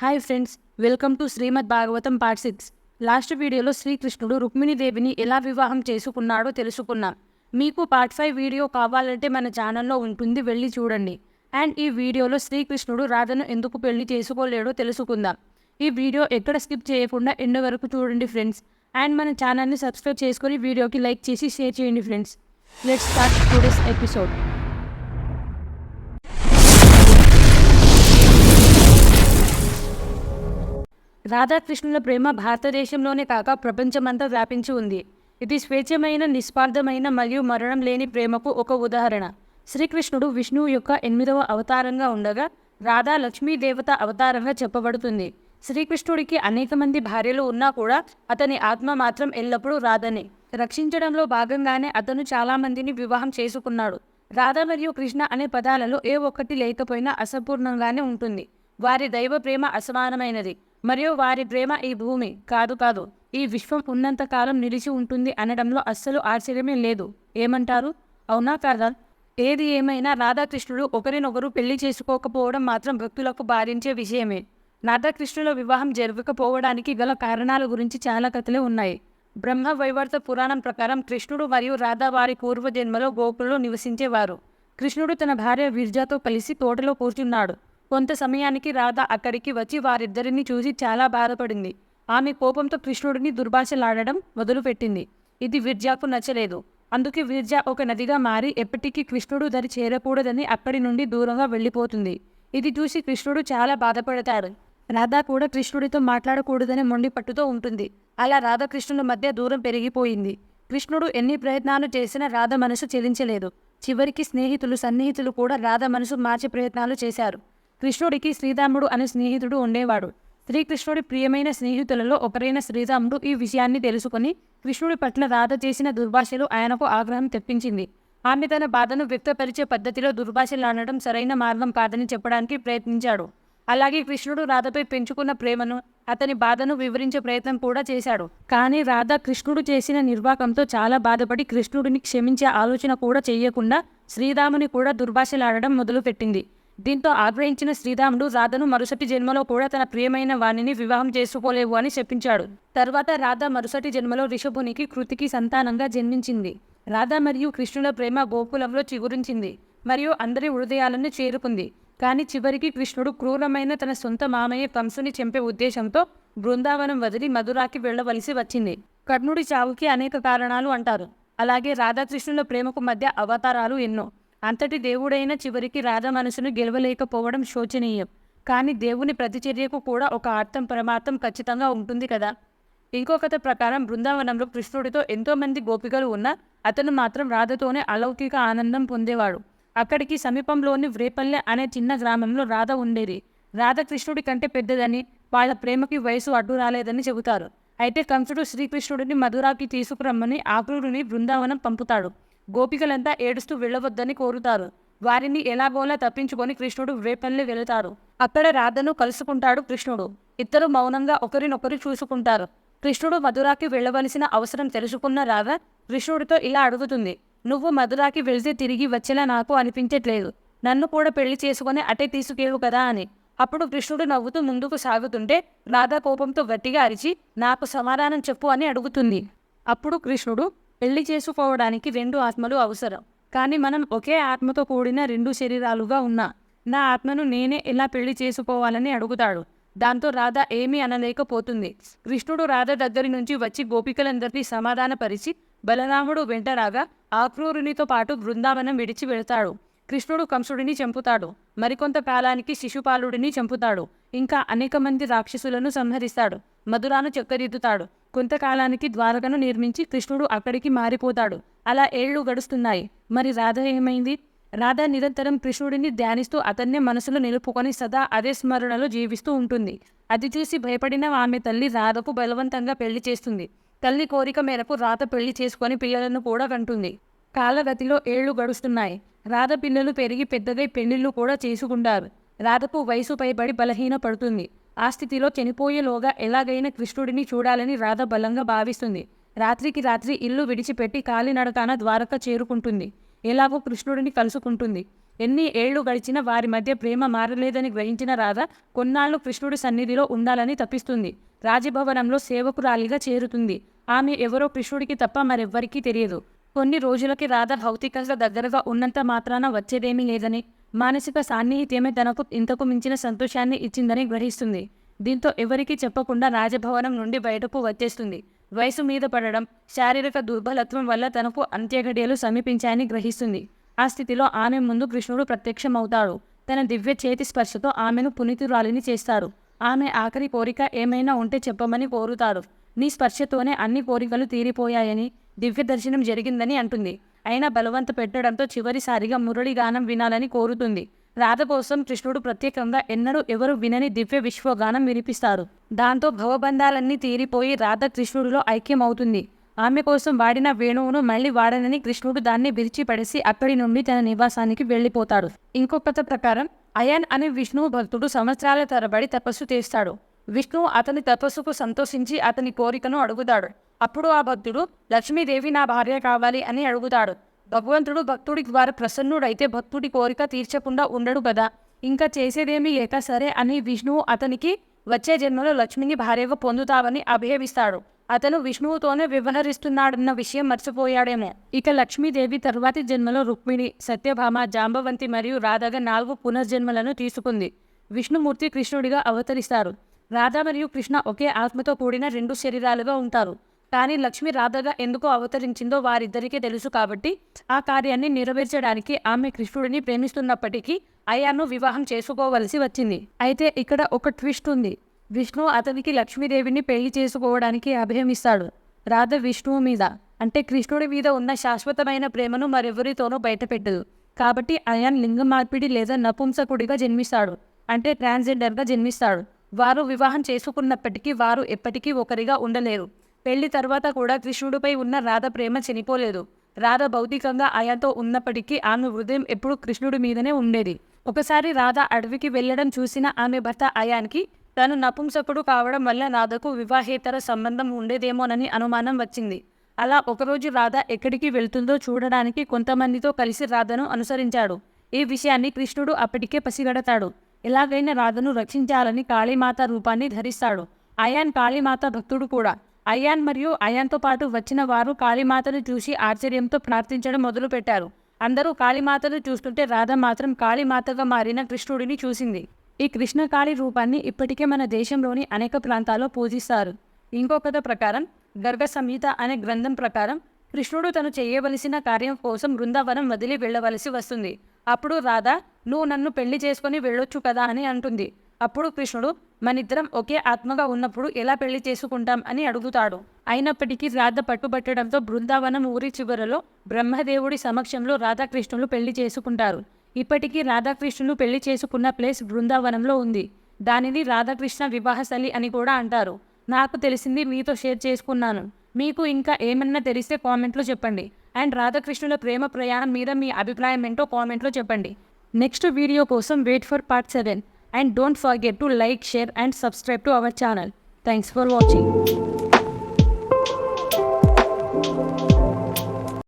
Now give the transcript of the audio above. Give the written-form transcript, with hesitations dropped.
Hi friends, welcome to Shrimad Bhagavatam part 6. Last వీడియోలో శ్రీకృష్ణుడు రుక్మిణీదేవిని ఎలా వివాహం చేసుకున్నాడో తెలుసుకున్నాం. మీకు పార్ట్ 5 వీడియో కావాలంటే మన ఛానల్లో ఉంటుంది, వెళ్ళి చూడండి. అండ్ ఈ వీడియోలో శ్రీకృష్ణుడు రాధను ఎందుకు పెళ్లి చేసుకోలేడో తెలుసుకుందాం. ఈ వీడియో ఎక్కడ స్కిప్ చేయకుండా ఎండ్ వరకు చూడండి ఫ్రెండ్స్. అండ్ మన ఛానల్ని సబ్స్క్రైబ్ చేసుకొని వీడియోకి లైక్ చేసి షేర్ చేయండి friends. Let's start today's episode. రాధాకృష్ణుల ప్రేమ భారతదేశంలోనే కాక ప్రపంచమంతా వ్యాపించి ఉంది. ఇది స్వేచ్ఛమైన, నిస్వార్థమైన మరియు మరణం లేని ప్రేమకు ఒక ఉదాహరణ. శ్రీకృష్ణుడు విష్ణువు యొక్క 8వ అవతారంగా ఉండగా రాధా లక్ష్మీదేవత అవతారంగా చెప్పబడుతుంది. శ్రీకృష్ణుడికి అనేక మంది భార్యలు ఉన్నా కూడా అతని ఆత్మ మాత్రం ఎల్లప్పుడూ రాధనే. రక్షించడంలో భాగంగానే అతను చాలా మందిని వివాహం చేసుకున్నాడు. రాధ మరియు కృష్ణ అనే పదాలలో ఏ ఒక్కటి లేకపోయినా అసంపూర్ణంగానే ఉంటుంది. వారి దైవ ప్రేమ అసమానమైనది మరియు వారి ప్రేమ ఈ భూమి కాదు ఈ విశ్వం ఉన్నంతకాలం నిలిచి ఉంటుంది అనడంలో అస్సలు ఆశ్చర్యమే లేదు. ఏమంటారు, అవునా కాదా? ఏది ఏమైనా రాధాకృష్ణుడు ఒకరినొకరు పెళ్లి చేసుకోకపోవడం మాత్రం భక్తులకు బాధించే విషయమే. రాధాకృష్ణుల వివాహం జరగకపోవడానికి గల కారణాల గురించి చాలా కథలే ఉన్నాయి. బ్రహ్మ వైవర్త పురాణం ప్రకారం కృష్ణుడు మరియు రాధా వారి పూర్వజన్మలో గోకుల్లో నివసించేవారు. కృష్ణుడు తన భార్య విర్జాతో కలిసి తోటలో కూర్చున్నాడు. కొంత సమయానికి రాధ అక్కడికి వచ్చి వారిద్దరిని చూసి చాలా బాధపడింది. ఆమె కోపంతో కృష్ణుడిని దుర్భాషలాడడం మొదలుపెట్టింది. ఇది విర్జాకు నచ్చలేదు. అందుకే విర్జా ఒక నదిగా మారి ఎప్పటికీ కృష్ణుడు దరి చేరకూడదని అక్కడి నుండి దూరంగా వెళ్ళిపోతుంది. ఇది చూసి కృష్ణుడు చాలా బాధపడతాడు. రాధ కూడా కృష్ణుడితో మాట్లాడకూడదని మొండి పట్టుతో ఉంటుంది. అలా రాధాకృష్ణుల మధ్య దూరం పెరిగిపోయింది. కృష్ణుడు ఎన్ని ప్రయత్నాలు చేసినా రాధ మనసు చెలించలేదు. చివరికి సన్నిహితులు కూడా రాధ మనసు మార్చే ప్రయత్నాలు చేశారు. కృష్ణుడికి శ్రీరాముడు అనే స్నేహితుడు ఉండేవాడు. శ్రీకృష్ణుడి ప్రియమైన స్నేహితులలో ఒకరైన శ్రీరాముడు ఈ విషయాన్ని తెలుసుకుని కృష్ణుడి పట్ల రాధ చేసిన దుర్భాషలు ఆయనకు ఆగ్రహం తెప్పించింది. ఆమె తన బాధను వ్యక్తపరిచే పద్ధతిలో దుర్భాషలాడడం సరైన మార్గం కాదని చెప్పడానికి ప్రయత్నించాడు. అలాగే కృష్ణుడు రాధపై పెంచుకున్న ప్రేమను, అతని బాధను వివరించే ప్రయత్నం కూడా చేశాడు. కానీ రాధ కృష్ణుడు చేసిన నిర్వాకంతో చాలా బాధపడి కృష్ణుడిని క్షమించే ఆలోచన కూడా చేయకుండా శ్రీరాముని కూడా దుర్భాషలాడడం మొదలుపెట్టింది. దీంతో ఆగ్రహించిన శ్రీరాముడు రాధను మరుసటి జన్మలో కూడా తన ప్రియమైన వాణిని వివాహం చేసుకోలేవు అని చెప్పించాడు. తర్వాత రాధ మరుసటి జన్మలో రిషభునికి కృతికి సంతానంగా జన్మించింది. రాధ మరియు కృష్ణుల ప్రేమ గోకులంలో చిగురించింది మరియు అందరి హృదయాలను చేరుకుంది. కానీ చివరికి కృష్ణుడు క్రూరమైన తన సొంత మామయ్య కంసుని చంపే ఉద్దేశంతో బృందావనం వదిలి మధురాకి వెళ్లవలసి వచ్చింది. కర్ణుడి చావుకి అనేక కారణాలు అంటారు. అలాగే రాధాకృష్ణుల ప్రేమకు మధ్య అవతారాలు ఎన్నో. అంతటి దేవుడైన చివరికి రాధ మనసును గెలవలేకపోవడం శోచనీయం. కానీ దేవుని ప్రతిచర్యకు కూడా ఒక అర్థం, పరమార్థం ఖచ్చితంగా ఉంటుంది కదా. ఇంకో కథ ప్రకారం బృందావనంలో కృష్ణుడితో ఎంతోమంది గోపికలు ఉన్నా అతను మాత్రం రాధతోనే అలౌకిక ఆనందం పొందేవాడు. అక్కడికి సమీపంలోని వ్రేపల్లె అనే చిన్న గ్రామంలో రాధ ఉండేది. రాధ కృష్ణుడి కంటే పెద్దదని, వాళ్ళ ప్రేమకి వయసు అడ్డు రాలేదని చెబుతారు. అయితే కంసుడు శ్రీకృష్ణుడిని మధురాకి తీసుకురమ్మని ఆక్రూరుని బృందావనం పంపుతాడు. గోపికలంతా ఏడుస్తూ వెళ్ళవద్దని కోరుతారు. వారిని ఎలాగోలా తప్పించుకొని కృష్ణుడు వ్రేపల్లి వెళతారు. అక్కడ రాధను కలుసుకుంటాడు కృష్ణుడు. ఇద్దరు మౌనంగా ఒకరినొకరు చూసుకుంటారు. కృష్ణుడు మధురాకి వెళ్ళవలసిన అవసరం తెలుసుకున్న రాధ కృష్ణుడితో ఇలా అడుగుతుంది, నువ్వు మధురాకి వెళ్తే తిరిగి వచ్చేలా నాకు అనిపించట్లేదు. నన్ను కూడా పెళ్లి చేసుకుని అటే తీసుకెళ్ళు కదా అని. అప్పుడు కృష్ణుడు నవ్వుతూ ముందుకు సాగుతుంటే రాధ కోపంతో గట్టిగా అరిచి, నాకు సమాధానం చెప్పు అని అడుగుతుంది. అప్పుడు కృష్ణుడు, పెళ్లి చేసుకోవడానికి 2 ఆత్మలు అవసరం. కానీ మనం ఒకే ఆత్మతో కూడిన 2 శరీరాలుగా ఉన్నా నా ఆత్మను నేనే ఎలా పెళ్లి చేసుకోవాలని అడుగుతాడు. దాంతో రాధ ఏమీ అనలేకపోతుంది. కృష్ణుడు రాధ దగ్గరి నుంచి వచ్చి గోపికలందరినీ సమాధానపరిచి బలరాముడు వెంట రాగా ఆక్రూరునితో పాటు బృందావనం విడిచి వెళతాడు. కృష్ణుడు కంసుడిని చంపుతాడు. మరికొంత కాలానికి శిశుపాలుడిని చంపుతాడు. ఇంకా అనేక మంది రాక్షసులను సంహరిస్తాడు. మధురాను చక్కదిద్దుతాడు. కొంతకాలానికి ద్వారకను నిర్మించి కృష్ణుడు అక్కడికి మారిపోతాడు. అలా ఏళ్లు గడుస్తున్నాయి. మరి రాధ ఏమైంది? రాధ నిరంతరం కృష్ణుడిని ధ్యానిస్తూ అతన్నే మనసులో నిలుపుకొని సదా అదే స్మరణలో జీవిస్తూ ఉంటుంది. అది చూసి భయపడిన ఆమె తల్లి రాధకు బలవంతంగా పెళ్లి చేస్తుంది. తల్లి కోరిక మేరకు రాధ పెళ్లి చేసుకొని పిల్లలను కూడా కంటుంది. కాలగతిలో ఏళ్లు గడుస్తున్నాయి. రాధ పిల్లలు పెరిగి పెద్దగై పెళ్లిళ్ళు కూడా చేసుకుంటారు. రాధకు వయసు పైబడి బలహీన పడుతుంది. ఆ స్థితిలో చనిపోయేలోగా ఎలాగైనా కృష్ణుడిని చూడాలని రాధ బలంగా భావిస్తుంది. రాత్రికి రాత్రి ఇల్లు విడిచిపెట్టి కాలినడకాన ద్వారక చేరుకుంటుంది. ఎలాగో కృష్ణుడిని కలుసుకుంటుంది. ఎన్ని ఏళ్లు గడిచినా వారి మధ్య ప్రేమ మారలేదని గ్రహించిన రాధ కొన్నాళ్లు కృష్ణుడి సన్నిధిలో ఉండాలని తప్పిస్తుంది. రాజభవనంలో సేవకురాలిగా చేరుతుంది. ఆమె ఎవరో కృష్ణుడికి తప్ప మరెవ్వరికీ తెలియదు. కొన్ని రోజులకి రాధ భౌతికంగా దగ్గరగా ఉన్నంత మాత్రాన వచ్చేదేమీ లేదని, మానసిక సాన్నిహిత్యమే తనకు ఇంతకు మించిన సంతోషాన్ని ఇచ్చిందని గ్రహిస్తుంది. దీంతో ఎవరికీ చెప్పకుండా రాజభవనం నుండి బయటకు వచ్చేస్తుంది. వయసు మీద పడడం, శారీరక దుర్బలత్వం వల్ల తనకు అంత్యఘడియలు సమీపించాయని గ్రహిస్తుంది. ఆ స్థితిలో ఆమె ముందు కృష్ణుడు ప్రత్యక్షమవుతాడు. తన దివ్య చేతి స్పర్శతో ఆమెను పునీతురాలిని చేస్తాడు. ఆమె ఆఖరి కోరిక ఏమైనా ఉంటే చెప్పమని కోరుతాడు. నీ స్పర్శతోనే అన్ని కోరికలు తీరిపోయాయని, దివ్య దర్శనం జరిగిందని అంటుంది. అయినా బలవంత పెట్టడంతో చివరిసారిగా మురళిగానం వినాలని కోరుతుంది. రాధ కోసం కృష్ణుడు ప్రత్యేకంగా ఎన్నడూ ఎవరు వినని దివ్య విశ్వగానం వినిపిస్తాడు. దాంతో భవబంధాలన్నీ తీరిపోయి రాధ కృష్ణుడిలో ఐక్యమవుతుంది. ఆమె కోసం వాడిన వేణువును మళ్లీ వాడనని కృష్ణుడు దాన్ని విరిచిపడేసి అక్కడి నుండి తన నివాసానికి వెళ్లిపోతాడు. ఇంకో కథ ప్రకారం అయాన్ అనే విష్ణువు భక్తుడు సంవత్సరాల తరబడి తపస్సు చేస్తాడు. విష్ణువు అతని తపస్సుకు సంతోషించి అతని కోరికను అడుగుతాడు. అప్పుడు ఆ భక్తుడు లక్ష్మీదేవి నా భార్య కావాలి అని అడుగుతాడు. భగవంతుడు భక్తుడి ద్వారా ప్రసన్నుడైతే భక్తుడి కోరిక తీర్చకుండా ఉండడు కదా, ఇంకా చేసేదేమీ లేక సరే అని విష్ణువు అతనికి వచ్చే జన్మలో లక్ష్మిని భార్యగా పొందుతావని అభయమిస్తాడు. అతను విష్ణువుతోనే వ్యవహరిస్తున్నాడన్న విషయం మర్చిపోయాడేమో. ఇక లక్ష్మీదేవి తర్వాతి జన్మలో రుక్మిణి, సత్యభామ, జాంబవంతి మరియు రాధగా 4 పునర్జన్మలను తీసుకుంది. విష్ణుమూర్తి కృష్ణుడిగా అవతరిస్తారు. రాధ మరియు కృష్ణ ఒకే ఆత్మతో కూడిన 2 శరీరాలుగా ఉంటారు. కానీ లక్ష్మి రాధగా ఎందుకు అవతరించిందో వారిద్దరికీ తెలుసు కాబట్టి ఆ కార్యాన్ని నెరవేర్చడానికి ఆమె కృష్ణుడిని ప్రేమిస్తున్నప్పటికీ అయాన్ను వివాహం చేసుకోవలసి వచ్చింది. అయితే ఇక్కడ ఒక ట్విస్ట్ ఉంది. విష్ణువు అతనికి లక్ష్మీదేవిని పెళ్లి చేసుకోవడానికి అభయమిస్తాడు. రాధ విష్ణువు మీద అంటే కృష్ణుడి మీద ఉన్న శాశ్వతమైన ప్రేమను మరెవరితోనూ బయటపెట్టదు. కాబట్టి అయాన్ లింగ మార్పిడి లేదా నపుంసకుడిగా జన్మిస్తాడు. అంటే ట్రాన్స్జెండర్గా జన్మిస్తాడు. వారు వివాహం చేసుకున్నప్పటికీ వారు ఎప్పటికీ ఒకరిగా ఉండలేరు. పెళ్లి తర్వాత కూడా కృష్ణుడిపై ఉన్న రాధ ప్రేమ చనిపోలేదు. రాధ భౌతికంగా అయాన్తో ఉన్నప్పటికీ ఆమె హృదయం ఎప్పుడూ కృష్ణుడి మీదనే ఉండేది. ఒకసారి రాధ అడవికి వెళ్లడం చూసిన ఆమె భర్త అయాన్కి తను నపుంసకుడు కావడం వల్ల రాధకు వివాహేతర సంబంధం ఉండేదేమోనని అనుమానం వచ్చింది. అలా ఒకరోజు రాధ ఎక్కడికి వెళ్తుందో చూడడానికి కొంతమందితో కలిసి రాధను అనుసరించాడు. ఈ విషయాన్ని కృష్ణుడు అప్పటికే పసిగడతాడు. ఎలాగైనా రాధను రక్షించాలని కాళీమాత రూపాన్ని ధరిస్తాడు. అయాన్ కాళీమాత భక్తుడు కూడా. అయాన్ మరియు అయాన్తో పాటు వచ్చిన వారు కాళీమాతను చూసి ఆశ్చర్యంతో ప్రార్థించడం మొదలుపెట్టారు. అందరూ కాళీమాతను చూస్తుంటే రాధ మాత్రం కాళీమాతగా మారిన కృష్ణుడిని చూసింది. ఈ కృష్ణకాళి రూపాన్ని ఇప్పటికే మన దేశంలోని అనేక ప్రాంతాల్లో పూజిస్తారు. ఇంకో కథ ప్రకారం గర్గ సంహిత అనే గ్రంథం ప్రకారం కృష్ణుడు తను చేయవలసిన కార్యం కోసం బృందావనం వదిలి వెళ్ళవలసి వస్తుంది. అప్పుడు రాధ నువ్వు నన్ను పెళ్లి చేసుకుని వెళ్ళొచ్చు కదా అని అంటుంది. అప్పుడు కృష్ణుడు మనిద్దరం ఒకే ఆత్మగా ఉన్నప్పుడు ఎలా పెళ్లి చేసుకుంటాం అని అడుగుతాడు. అయినప్పటికీ రాధ పట్టుబట్టడంతో బృందావనం ఊరి చివరలో బ్రహ్మదేవుడి సమక్షంలో రాధాకృష్ణులు పెళ్లి చేసుకుంటారు. ఇప్పటికీ రాధాకృష్ణులు పెళ్లి చేసుకున్న ప్లేస్ బృందావనంలో ఉంది. దానిని రాధాకృష్ణ వివాహస్థలి అని కూడా అంటారు. నాకు తెలిసింది మీతో షేర్ చేసుకున్నాను. మీకు ఇంకా ఏమన్నా తెలిస్తే కామెంట్లో చెప్పండి. అండ్ రాధాకృష్ణుల ప్రేమ ప్రయాణం మీద మీ అభిప్రాయం ఏంటో కామెంట్లో చెప్పండి. నెక్స్ట్ వీడియో కోసం wait for part 7 and don't forget to like, share and subscribe to our channel. Thanks for watching.